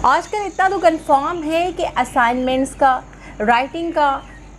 आजकल इतना तो कंफर्म है कि असाइनमेंट्स का, राइटिंग का,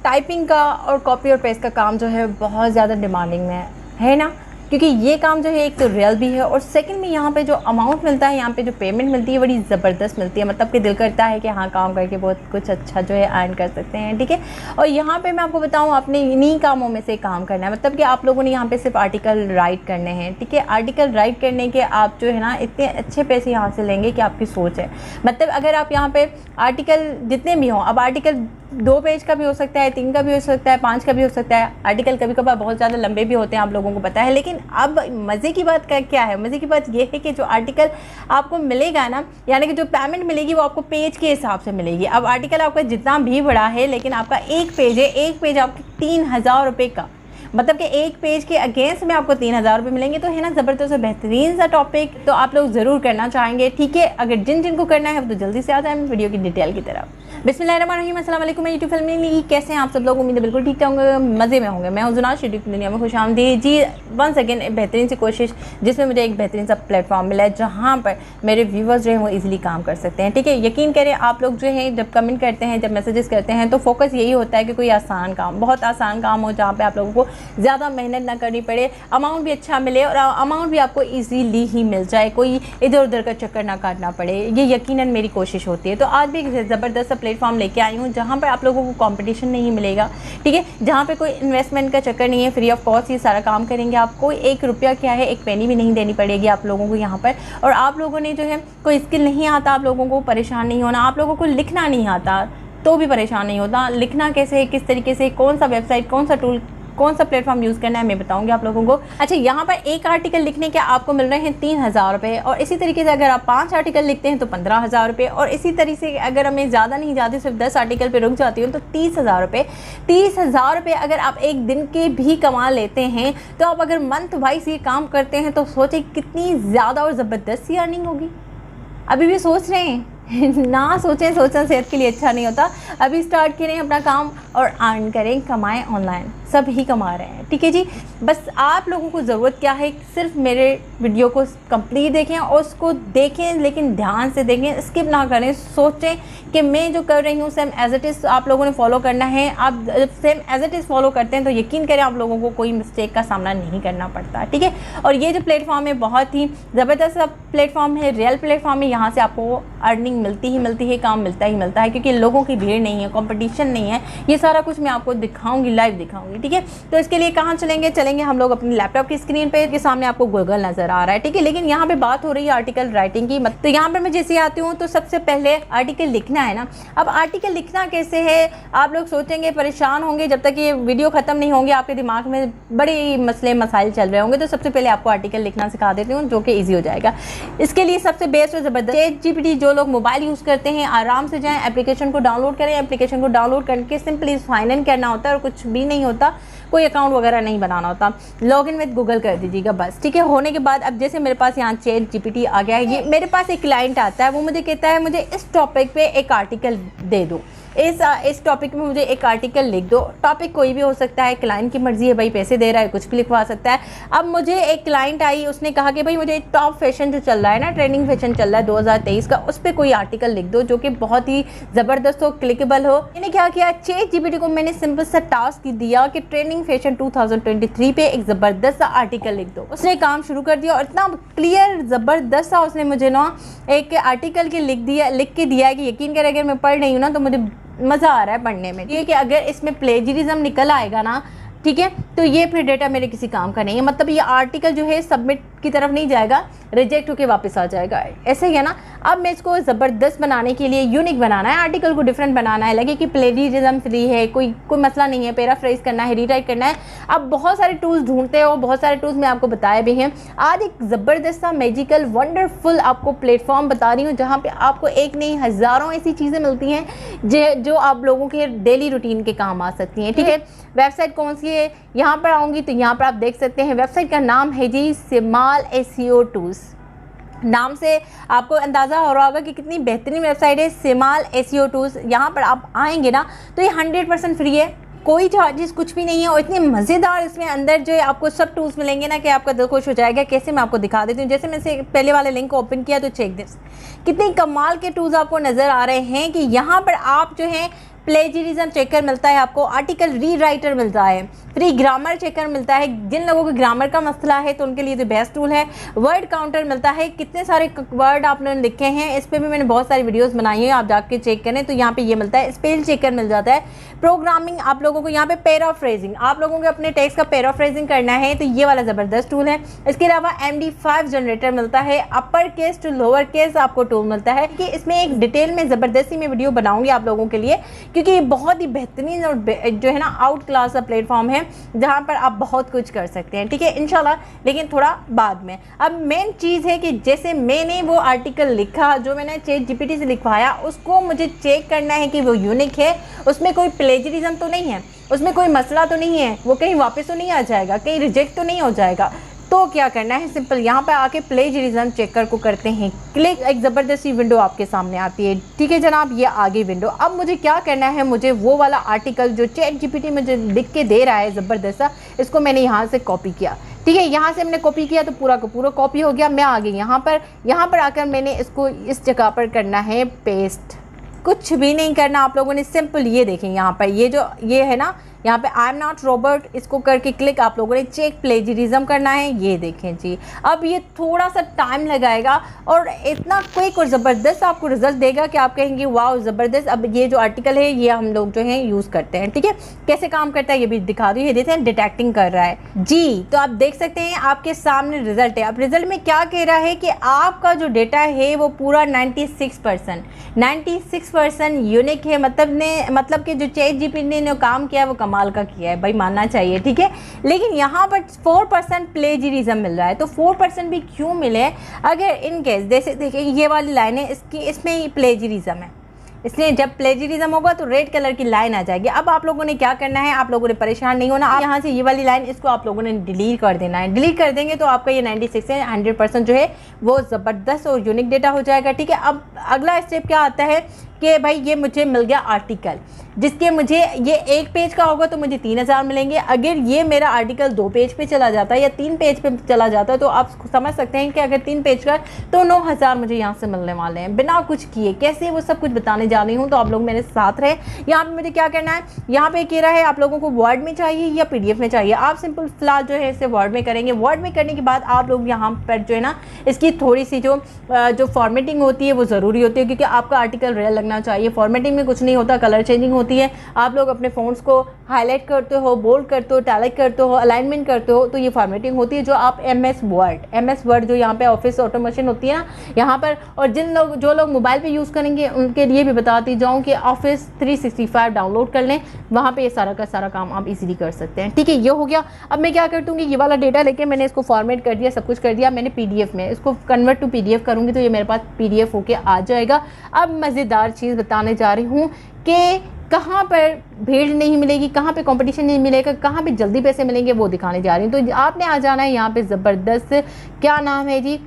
टाइपिंग का और कॉपी और पेस्ट का काम जो है बहुत ज़्यादा डिमांडिंग में है ना, क्योंकि ये काम जो है एक तो रियल भी है और सेकंड में यहाँ पे जो अमाउंट मिलता है, यहाँ पे जो पेमेंट मिलती है बड़ी ज़बरदस्त मिलती है। मतलब कि दिल करता है कि हाँ काम करके बहुत कुछ अच्छा जो है अर्न कर सकते हैं, ठीक है। और यहाँ पे मैं आपको बताऊँ, आपने इन्हीं कामों में से काम करना है। मतलब कि आप लोगों ने यहाँ पे सिर्फ आर्टिकल राइट करने हैं, ठीक है। आर्टिकल राइट करने के आप जो है ना इतने अच्छे पैसे यहाँ से लेंगे कि आपकी सोच है। मतलब अगर आप यहाँ पे आर्टिकल जितने भी हों, अब आर्टिकल 2 पेज का भी हो सकता है, 3 का भी हो सकता है, 5 का भी हो सकता है। आर्टिकल कभी कभार बहुत ज़्यादा लंबे भी होते हैं, आप लोगों को पता है। लेकिन अब मज़े की बात क्या है, मज़े की बात ये है कि जो आर्टिकल आपको मिलेगा ना, यानी कि जो पेमेंट मिलेगी वो आपको पेज के हिसाब से मिलेगी। अब आर्टिकल आपका जितना भी बड़ा है, लेकिन आपका एक पेज है, एक पेज आपके 3000 रुपये का, मतलब कि एक पेज के अगेंस्ट में आपको 3000 रुपये मिलेंगे। तो है ना ज़बरदस्त और बेहतरीन सा टॉपिक, तो आप लोग ज़रूर करना चाहेंगे, ठीक है। अगर जिनको करना है वो तो जल्दी से आ जाए वीडियो की डिटेल की तरफ। बिस्मिल्लाहिर्रहमानिर्रहीम, अस्सलाम वालेकुम। मैं यूट्यूब फैमिली, कैसे हैं आप सब लोग? उम्मीद है बिल्कुल ठीक होंगे, मज़े में होंगे। मैं हूं जुनाज, यूट्यूब की दुनिया में खुशामदीद जी। वंस अगेन एक बेहतरीन सी कोशिश, जिसमें मुझे एक बेहतरीन सा प्लेटफॉर्म मिला है जहाँ पर मेरे व्यूवर्स जो हैं वो ईजिली काम कर सकते हैं, ठीक है। यकीन करें, आप लोग जो हैं जब कमेंट करते हैं, जब मैसेजेस करते हैं, तो फोकस यही होता है कि कोई आसान काम, बहुत आसान काम हो जहाँ पर आप लोगों को ज़्यादा मेहनत ना करनी पड़े, अमाउंट भी अच्छा मिले और अमाउंट भी आपको ईजीली ही मिल जाए, कोई इधर उधर का चक्कर ना काटना पड़े। ये यकीनन मेरी कोशिश होती है। तो आज भी एक ज़बरदस्त प्लेटफॉर्म लेके आई हूँ जहाँ पर आप लोगों को कंपटीशन नहीं मिलेगा, ठीक है। जहाँ पे कोई इन्वेस्टमेंट का चक्कर नहीं है, फ्री ऑफ कॉस्ट ये सारा काम करेंगे। आपको 1 रुपया क्या है, 1 पैनी भी नहीं देनी पड़ेगी आप लोगों को यहाँ पर। और आप लोगों ने जो है कोई स्किल नहीं आता, आप लोगों को परेशान नहीं होना। आप लोगों को लिखना नहीं आता तो भी परेशान नहीं होता। लिखना कैसे है, किस तरीके से, कौन सा वेबसाइट, कौन सा टूल, कौन सा प्लेटफॉर्म यूज़ करना है, मैं बताऊंगी आप लोगों को। अच्छा, यहाँ पर एक आर्टिकल लिखने के आपको मिल रहे हैं 3000 रुपये, और इसी तरीके से अगर आप 5 आर्टिकल लिखते हैं तो 15000 रुपये, और इसी तरीके से अगर हमें ज़्यादा नहीं जाती, सिर्फ 10 आर्टिकल पे रुक जाती हूँ तो 30000 रुपये। 30000 रुपये अगर आप एक दिन के भी कमा लेते हैं, तो आप अगर मंथ वाइज ये काम करते हैं तो सोचें कितनी ज़्यादा और ज़बरदस्त सी अर्निंग होगी। अभी भी सोच रहे हैं? ना सोचें, सोचना सेहत के लिए अच्छा नहीं होता। अभी स्टार्ट करें अपना काम और अर्न करें, कमाएं ऑनलाइन। सब ही कमा रहे हैं, ठीक है जी। बस आप लोगों को ज़रूरत क्या है, सिर्फ मेरे वीडियो को कंप्लीट देखें और उसको देखें, लेकिन ध्यान से देखें, स्किप ना करें। सोचें कि मैं जो कर रही हूँ सेम एज इट इज़ आप लोगों ने फॉलो करना है। आप जब same as it is follow करते हैं तो यकीन करें आप लोगों को कोई मिस्टेक का सामना नहीं करना पड़ता, ठीक है। और ये जो प्लेटफॉर्म है बहुत ही ज़बरदस्त प्लेटफॉर्म है, रियल प्लेटफॉर्म है। यहाँ से आपको अर्निंग मिलती है, काम मिलता ही मिलता है, क्योंकि लोगों की भीड़ नहीं है, कंपटीशन नहीं है। ये सारा कुछ मैं आपको दिखाऊंगी, लाइव दिखाऊंगी, ठीक है। तो इसके लिए कहाँ चलेंगे हम लोग अपनी लैपटॉप की स्क्रीन पे, के सामने आपको गूगल नजर आ रहा है, ठीक है। लेकिन यहाँ पे बात हो रही है आर्टिकल राइटिंग की। तो यहाँ पर मैं जैसे आती हूँ तो सबसे पहले आर्टिकल लिखना है ना। अब आर्टिकल लिखना कैसे है, आप लोग सोचेंगे, परेशान होंगे, जब तक ये वीडियो खत्म नहीं होंगे आपके दिमाग में बड़े मसले मसाइल चल रहे होंगे। तो सबसे पहले आपको आर्टिकल लिखना सिखा देती हूँ, जो कि ईजी हो जाएगा। इसके लिए सबसे बेस्ट और ज़बरदस्त ChatGPT, जो लोग मोबाइल यूज़ करते हैं, आराम से जाएं, एप्लीकेशन को डाउनलोड करें। एप्लीकेशन को डाउनलोड करके सिंपली साइन इन करना होता है और कुछ भी नहीं होता, कोई अकाउंट वगैरह नहीं बनाना होता। लॉगिन विद गूगल कर दीजिएगा बस, ठीक है। होने के बाद अब जैसे मेरे पास यहाँ ChatGPT आ गया है, ये मेरे पास एक क्लाइंट आता है, वो मुझे कहता है मुझे इस टॉपिक पे एक आर्टिकल दे दो, इस टॉपिक में मुझे एक आर्टिकल लिख दो। टॉपिक कोई भी हो सकता है, क्लाइंट की मर्जी है, भाई पैसे दे रहा है, कुछ भी लिखवा सकता है। अब मुझे एक क्लाइंट आई, उसने कहा कि भाई मुझे टॉप फैशन जो चल रहा है ना, ट्रेंडिंग फैशन चल रहा है 2023 का, उस पर कोई आर्टिकल लिख दो जो कि बहुत ही ज़बरदस्त हो, क्लिकेबल हो। मैंने क्या किया, ChatGPT को मैंने सिंपल सा टास्क दिया कि ट्रेंडिंग फैशन 2023 पे एक ज़बरदस्त सा आर्टिकल लिख दो। उसने काम शुरू कर दिया और इतना क्लियर ज़बरदस्त सा उसने मुझे ना एक आर्टिकल के लिख के दिया है कि यकीन करें अगर मैं पढ़ रही हूँ ना तो मुझे मज़ा आ रहा है पढ़ने में। ये कि अगर इसमें प्लेजरिज्म निकल आएगा ना, ठीक है, तो ये फिर डेटा मेरे किसी काम का नहीं है। मतलब ये आर्टिकल जो है सबमिट की तरफ नहीं जाएगा, रिजेक्ट होके वापस आ जाएगा, ऐसे ही है ना। अब मैं इसको ज़बरदस्त बनाने के लिए यूनिक बनाना है, आर्टिकल को डिफरेंट बनाना है, लगे कि प्लेजरिज्म फ्री है, कोई मसला नहीं है, पैराफ्रेज करना है, रीराइट करना है। अब बहुत सारे टूल्स ढूंढते हो, बहुत सारे टूल्स मैं आपको बताए भी हैं। आज एक ज़बरदस्त सा मैजिकल वंडरफुल आपको प्लेटफॉर्म बता रही हूँ जहाँ पर आपको एक नहीं हज़ारों ऐसी चीज़ें मिलती हैं जो आप लोगों के डेली रूटीन के काम आ सकती हैं, ठीक है। वेबसाइट कौन सी है, यहाँ पर आऊँगी तो यहाँ पर आप देख सकते हैं। वेबसाइट का नाम है जी सिमाल SEO टूल्स। नाम से आपको अंदाज़ा हो रहा होगा कि कितनी बेहतरीन वेबसाइट है सिमाल SEO टूल्स। यहाँ पर आप आएंगे ना तो ये 100% फ्री है, कोई चार्जेस कुछ भी नहीं है और इतने मज़ेदार इसमें अंदर जो है आपको सब टूल्स मिलेंगे ना कि आपका दिल खुश हो जाएगा। कैसे मैं आपको दिखा देती हूँ। जैसे मैंने पहले वाले लिंक को ओपन किया तो चेक दिस, कितने कमाल के टूल्स आपको नज़र आ रहे हैं कि यहाँ पर आप जो है प्लेजरिज्म चेकर मिलता है, आपको आर्टिकल री राइटर मिलता है, फ्री ग्रामर चेकर मिलता है। जिन लोगों को ग्रामर का मसला है तो उनके लिए तो बेस्ट टूल है। वर्ड काउंटर मिलता है, कितने सारे वर्ड आपने लिखे हैं, इस पर भी मैंने बहुत सारी वीडियोस बनाई है, आप जाके चेक करें तो यहाँ पे ये मिलता है। स्पेल चेकर मिल जाता है। प्रोग्रामिंग आप लोगों को यहाँ पे पैराफ्रेजिंग, आप लोगों को अपने टेक्स्ट का पैराफ्रेजिंग करना है तो ये वाला ज़बरदस्त टूल है। इसके अलावा MD5 जनरेटर मिलता है, upper case to lower case आपको टूल मिलता है कि इसमें एक डिटेल में ज़बरदस्ती में वीडियो बनाऊंगी आप लोगों के लिए, क्योंकि ये बहुत ही बेहतरीन और जो है ना आउट क्लास का प्लेटफॉर्म है जहाँ पर आप बहुत कुछ कर सकते हैं, ठीक है इंशाल्लाह, लेकिन थोड़ा बाद में। अब मेन चीज़ है कि जैसे मैंने वो आर्टिकल लिखा जो मैंने ChatGPT से लिखवाया, उसको मुझे चेक करना है कि वो यूनिक है, उसमें कोई प्लेजरिज्म तो नहीं है, उसमें कोई मसला तो नहीं है, वो कहीं वापस तो नहीं आ जाएगा, कहीं रिजेक्ट तो नहीं हो जाएगा। तो क्या करना है, सिंपल यहाँ पर आके प्लेजरिज्म चेकर को करते हैं क्लिक। एक ज़बरदस्त सी विंडो आपके सामने आती है, ठीक है जनाब, ये आगे विंडो। अब मुझे क्या करना है, मुझे वो वाला आर्टिकल जो ChatGPT मुझे लिख के दे रहा है ज़बरदस्त, इसको मैंने यहाँ से कॉपी किया, ठीक है, यहाँ से मैंने कॉपी किया तो पूरा का पूरा कॉपी हो गया। मैं आ गई यहाँ पर आकर मैंने इसको इस जगह पर करना है पेस्ट। कुछ भी नहीं करना आप लोगों ने, सिंपल ये देखें यहाँ पर ये है ना, यहाँ पे आई एम नॉट रॉबर्ट, इसको करके क्लिक आप लोगों ने चेक प्लेजरिज्म करना है। ये देखें जी, अब ये थोड़ा सा टाइम लगाएगा और इतना क्विक और ज़बरदस्त आपको रिजल्ट देगा कि आप कहेंगे वाह ज़बरदस्त। अब ये जो आर्टिकल है ये हम लोग जो है यूज़ करते हैं, ठीक है, कैसे काम करता है ये भी दिखा दूँ। ये देखते हैं डिटेक्टिंग कर रहा है जी, तो आप देख सकते हैं आपके सामने रिजल्ट है। अब रिजल्ट में क्या कह रहा है कि आपका जो डेटा है वो पूरा 96% यूनिक है। मतलब कि जो ChatGPT ने काम किया है वो कमाल का किया है भाई, मानना चाहिए, ठीक है। लेकिन यहाँ पर 4% प्लेजरिज्म मिल रहा है, तो 4% भी क्यों मिले, अगर इन केस जैसे देखिए ये वाली लाइन है इसमें प्लेजरिज्म है, इसलिए जब प्लेजरिज्म होगा तो रेड कलर की लाइन आ जाएगी। अब आप लोगों ने क्या करना है, आप लोगों ने परेशान नहीं होना, आप यहाँ से ये वाली लाइन इसको आप लोगों ने डिलीट कर देना है। डिलीट कर देंगे तो आपका ये 96 से 100% जो है वो ज़बरदस्त और यूनिक डेटा हो जाएगा, ठीक है। अब अगला स्टेप क्या आता है कि भाई ये मुझे मिल गया आर्टिकल, जिसके मुझे ये 1 पेज का होगा तो मुझे 3000 मिलेंगे। अगर ये मेरा आर्टिकल 2 पेज पे चला जाता है या 3 पेज पे चला जाता है तो आप समझ सकते हैं कि अगर 3 पेज का तो 9000 मुझे यहाँ से मिलने वाले हैं बिना कुछ किए। कैसे वो सब कुछ बताने जा रही हूँ, तो आप लोग मेरे साथ रहे। यहाँ पे मुझे क्या करना है, यहाँ पे कह रहा है आप लोगों को वर्ड में चाहिए या PDF में चाहिए। आप सिंपल फिलहाल जो है इसे वर्ड में करेंगे। वर्ड में करने के बाद आप लोग यहाँ पर जो है ना इसकी थोड़ी सी जो फॉर्मेटिंग होती है वो ज़रूरी होती है, क्योंकि आपका आर्टिकल रियल लगना चाहिए। फॉर्मेटिंग में कुछ नहीं होता, कलर चेंजिंग होती है। आप लोग अपने फ़ॉन्ट्स को हाईलाइट करते हो, बोल्ड करते हो, टैलिक करते हो, अलाइनमेंट करते हो, तो ये फॉर्मेटिंग होती है जो आप MS वर्ड जो यहाँ पे ऑफिस ऑटोमेशन होती है ना यहाँ पर। और जो लोग मोबाइल पे यूज़ करेंगे उनके लिए भी बताती जाऊँ कि ऑफिस 365 डाउनलोड कर लें, वहाँ पे ये सारा का सारा काम आप इजीली कर सकते हैं, ठीक है। ये हो गया। अब मैं क्या कर दूँगी, ये वाला डेटा लेके मैंने इसको फॉर्मेट कर दिया, सब कुछ कर दिया मैंने PDF में, इसको कन्वर्ट टू PDF करूँगी तो ये मेरे पास PDF होके आ जाएगा। अब मज़ेदार चीज़ बताने जा रही हूँ कि कहाँ पर भीड़ नहीं मिलेगी, कहाँ पे कंपटीशन नहीं मिलेगा, कहाँ पे जल्दी पैसे मिलेंगे, वो दिखाने जा रही हूँ। तो आपने आ जाना है यहाँ पे ज़बरदस्त, क्या नाम है जी,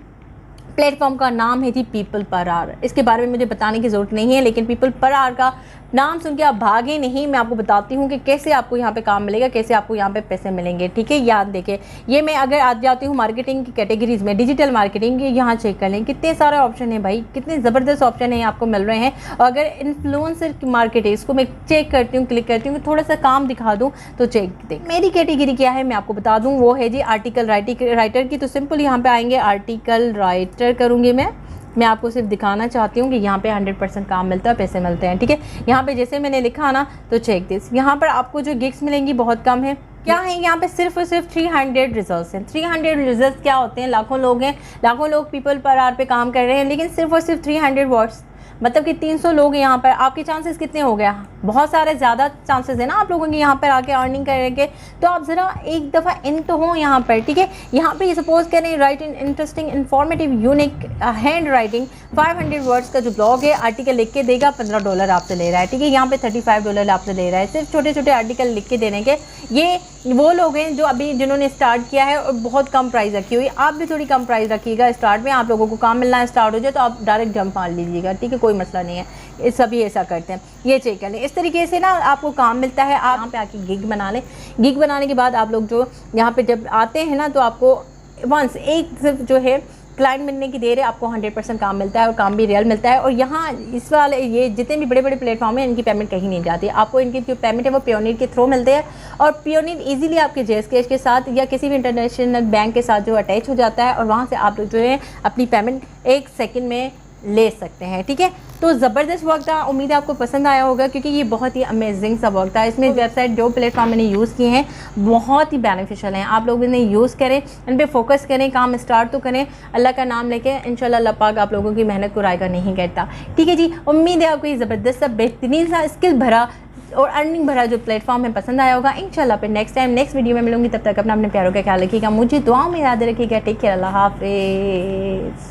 प्लेटफॉर्म का नाम है जी पीपल पर आवर। इसके बारे में मुझे बताने की ज़रूरत नहीं है, लेकिन पीपल पर आवर का नाम सुन के आप भागे नहीं। मैं आपको बताती हूँ कि कैसे आपको यहाँ पे काम मिलेगा, कैसे आपको यहाँ पे पैसे मिलेंगे, ठीक है। याद देखें, ये मैं अगर आ जाती हूँ मार्केटिंग की कैटेगरीज में, डिजिटल मार्केटिंग, यहाँ चेक कर लें कितने सारे ऑप्शन है भाई, कितने ज़बरदस्त ऑप्शन है आपको मिल रहे हैं। और अगर इन्फ्लुएंसर की मार्केट है, इसको मैं चेक करती हूँ, क्लिक करती हूँ, थोड़ा सा काम दिखा दूँ तो चेक देख मेरी कैटेगरी क्या है मैं आपको बता दूँ, वो है जी आर्टिकल राइटर की। तो सिंपल यहाँ पे आएंगे, आर्टिकल राइटर करूँगी मैं आपको सिर्फ दिखाना चाहती हूँ कि यहाँ पे 100% काम मिलता है, पैसे मिलते हैं, ठीक है। यहाँ पे जैसे मैंने लिखा ना तो चेक दिस, यहाँ पर आपको जो गिग्स मिलेंगी बहुत कम है। क्या है यहाँ पे, सिर्फ और सिर्फ 300 रिजल्ट्स हैं। 300 रिजल्ट्स क्या होते हैं, लाखों लोग हैं, लाखों लोग पीपल पर आवर पे काम कर रहे हैं, लेकिन सिर्फ और सिर्फ 300 वर्ड्स, मतलब कि 300 लोग हैं यहाँ पर। आपके चांसेस कितने हो गया, बहुत सारे ज़्यादा चांसेस है ना आप लोगों के यहाँ पर आके अर्निंग करेंगे। तो आप ज़रा एक दफ़ा इन तो हो यहाँ पर, ठीक है। यहाँ पे सपोज करें right in interesting informative unique hand writing 500 words का जो ब्लॉग है, आर्टिकल लिख के देगा, $15 आपसे ले रहा है, ठीक है। यहाँ पे $35 आपसे ले रहा है, सिर्फ छोटे छोटे आर्टिकल लिख के देने के। ये वो लोग हैं जो अभी जिन्होंने स्टार्ट किया है और बहुत कम प्राइस रखी हुई। आप भी थोड़ी कम प्राइस रखिएगा स्टार्ट में, आप लोगों को काम मिलना स्टार्ट हो जाए तो आप डायरेक्ट जंप मार लीजिएगा, ठीक है, कोई मसला नहीं है। सभी ऐसा करते हैं। ये चेक कर लें, इस तरीके से ना आपको काम मिलता है। आप यहाँ पे आके गिग बना लें। गिग बनाने के बाद आप लोग जो यहाँ पे जब आते हैं ना, तो आपको वंस एक सिर्फ जो है क्लाइंट मिलने की देर है, आपको 100% काम मिलता है और काम भी रियल मिलता है। और यहाँ इस वाले ये जितने भी बड़े बड़े प्लेटफॉर्म हैं, इनकी पेमेंट कहीं नहीं जाती। आपको इनकी जो पेमेंट है वो पियोनियर के थ्रू मिलते हैं, और पियोनियर इजीली आपके जेएस कैश के साथ या किसी भी इंटरनेशनल बैंक के साथ जो अटैच हो जाता है, और वहाँ से आप लोग जो है अपनी पेमेंट 1 सेकंड में ले सकते हैं। ठीक है, तो ज़बरदस्त वर्क था, उम्मीद है आपको पसंद आया होगा, क्योंकि ये बहुत ही अमेजिंग सा वर्क था। इसमें वेबसाइट जो प्लेटफॉर्म मैंने यूज़ किए हैं बहुत ही बेनिफिशियल हैं। आप लोग इन्हें यूज़ करें, इन पे फोकस करें, काम स्टार्ट तो करें, अल्लाह का नाम लेके इंशाल्लाह अल्लाह पाक आप लोगों की मेहनत को रायगा नहीं करता। ठीक है जी, उम्मीद है आपको ये ज़बरदस्त सा बेहतरीन सा स्किल भरा और अर्निंग भरा जो प्लेटफॉर्म है पसंद आया होगा। इंशाल्लाह फिर नेक्स्ट टाइम नेक्स्ट वीडियो में मिलूंगी। तब तक अपने प्यारों का ख्याल रखिएगा, मुझे दुआओं में याद रखिएगा। टेक केयर, अल्लाह हाफिज़।